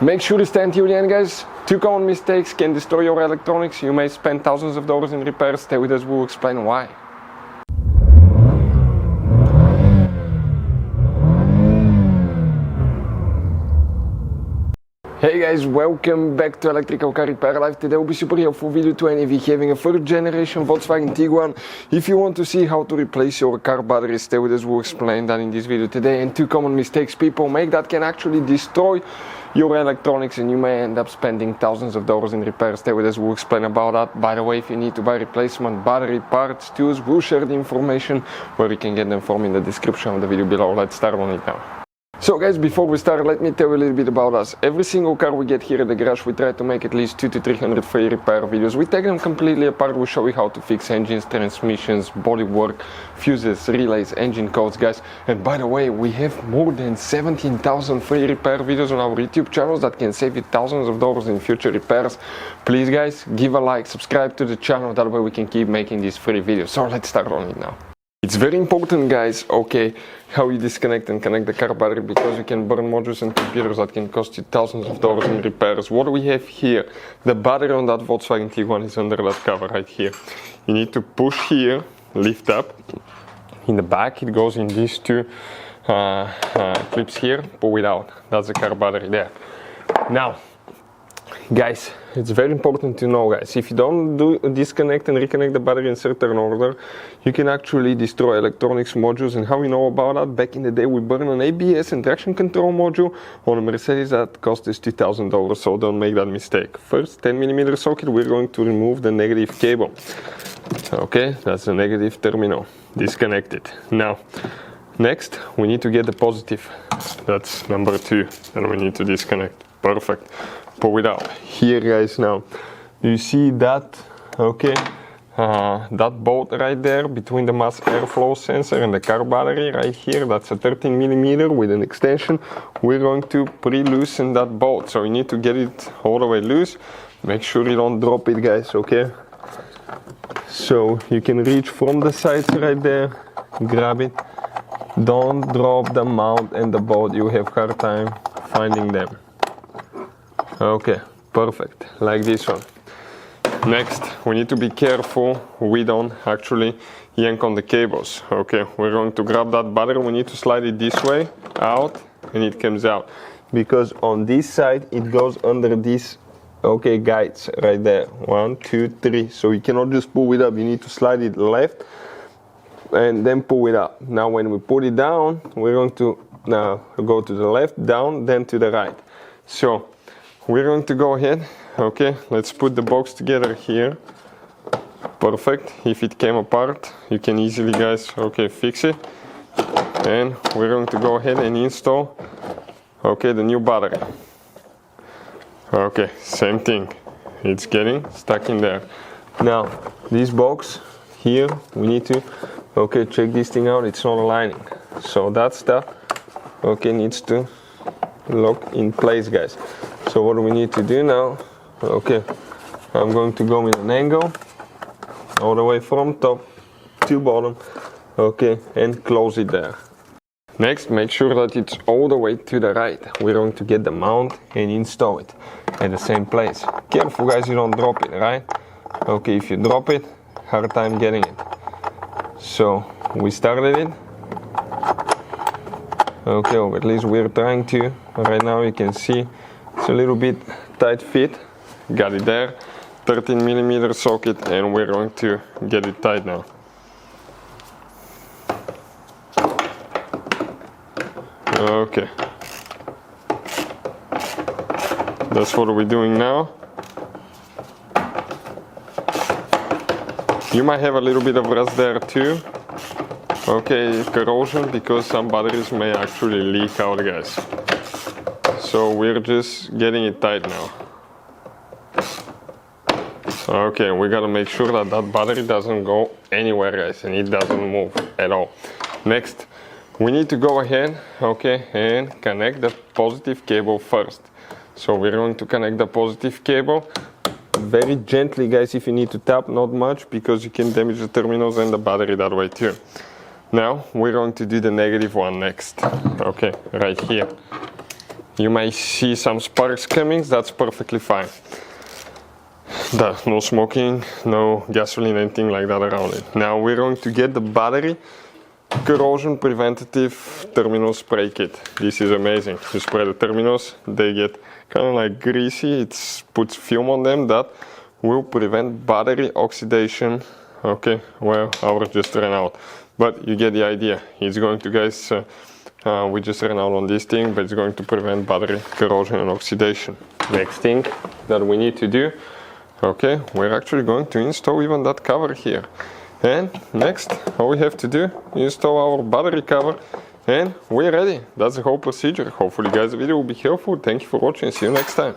Make sure to stand till the end, guys. 2 common mistakes can destroy your electronics. You may spend thousands of dollars in repairs. Stay with us, we'll explain why. Hey guys, welcome back to Electrical Car Repair Live. Today will be super helpful video to any of you having a 3rd generation Volkswagen Tiguan. If you want to see how to replace your car battery, stay with us, we'll explain that in this video today. And 2 common mistakes people make that can actually destroy your electronics and you may end up spending thousands of dollars in repairs. Stay with us, we'll explain about that. By the way, if you need to buy replacement battery parts, tools, we'll share the information where you can get them from in the description of the video below. Let's start on it now. So guys, before we start, let me tell you a little bit about us. Every single car we get here at the garage, we try to make at least 200 to 300 free repair videos. We take them completely apart, we show you how to fix engines, transmissions, bodywork, fuses, relays, engine codes, guys. And by the way, we have more than 17,000 free repair videos on our YouTube channels that can save you thousands of dollars in future repairs. Please guys, give a like, subscribe to the channel, that way we can keep making these free videos. So let's start on it now. It's very important, guys, okay, how you disconnect and connect the car battery, because you can burn modules and computers that can cost you thousands of dollars in repairs. What we have here, the battery on that Volkswagen Tiguan is under that cover right here. You need to push here, lift up. In the back it goes in these 2 clips here, pull it out. That's the car battery there. Now, guys, it's very important to know, guys, if you don't disconnect and reconnect the battery in certain order, you can actually destroy electronics modules. And how we know about that? Back in the day we burned an ABS and traction control module on a Mercedes that cost us $2,000, so don't make that mistake. First, 10mm socket, we're going to remove the negative cable. Okay, that's the negative terminal, disconnect it. Now, next we need to get the positive, that's number 2, and we need to disconnect. Perfect. Pull it out. Here guys, now you see that, okay, that bolt right there between the mass airflow sensor and the car battery right here, that's a 13mm with an extension. We're going to pre-loosen that bolt, so you need to get it all the way loose. Make sure you don't drop it, guys, okay? So you can reach from the sides right there, grab it. Don't drop the mount and the bolt, you have hard time finding them. Okay, perfect, like this one. Next, we need to be careful we don't actually yank on the cables. Okay, we're going to grab that battery, we need to slide it this way, out, and it comes out. Because on this side, it goes under these, okay, guides right there. 1, 2, 3. So you cannot just pull it up, you need to slide it left and then pull it up. Now when we put it down, we're going to now go to the left, down, then to the right. So we're going to go ahead, okay, let's put the box together here. Perfect. If it came apart, you can easily, guys, okay, fix it. And we're going to go ahead and install, okay, the new battery. Okay, same thing, it's getting stuck in there. Now this box here, we need to, okay, check this thing out, it's not aligning. So that stuff, okay, needs to lock in place, guys. So what do we need to do now? Okay, I'm going to go in an angle all the way from top to bottom, okay, and close it there. Next, make sure that it's all the way to the right. We're going to get the mount and install it at the same place. Careful, guys, you don't drop it, right? Okay, if you drop it, hard time getting it. So we started it. Okay, or at least we're trying to. Right now you can see it's a little bit tight fit. Got it there. 13mm socket, and we're going to get it tight now. Okay. That's what we're doing now. You might have a little bit of rust there too. Okay, corrosion, because some batteries may actually leak out, guys. So we're just getting it tight now. Okay, we gotta make sure that that battery doesn't go anywhere, guys, and it doesn't move at all. Next, we need to go ahead, okay, and connect the positive cable first. So we're going to connect the positive cable very gently, guys. If you need to tap, not much, because you can damage the terminals and the battery that way too. Now we're going to do the negative one next. Okay, right here. you may see some sparks coming, that's perfectly fine. No smoking, no gasoline, anything like that around it. Now we're going to get the battery corrosion preventative terminal spray kit. This is amazing. You spray the terminals, they get kind of like greasy, it puts film on them that will prevent battery oxidation. Okay, well, ours just ran out, but you get the idea. It's going to, guys, we just ran out on this thing, but it's going to prevent battery corrosion and oxidation. Next thing that we need to do, okay, we're actually going to install even that cover here. And next, all we have to do is install our battery cover and we're ready. That's the whole procedure. Hopefully guys, the video will be helpful. Thank you for watching. See you next time.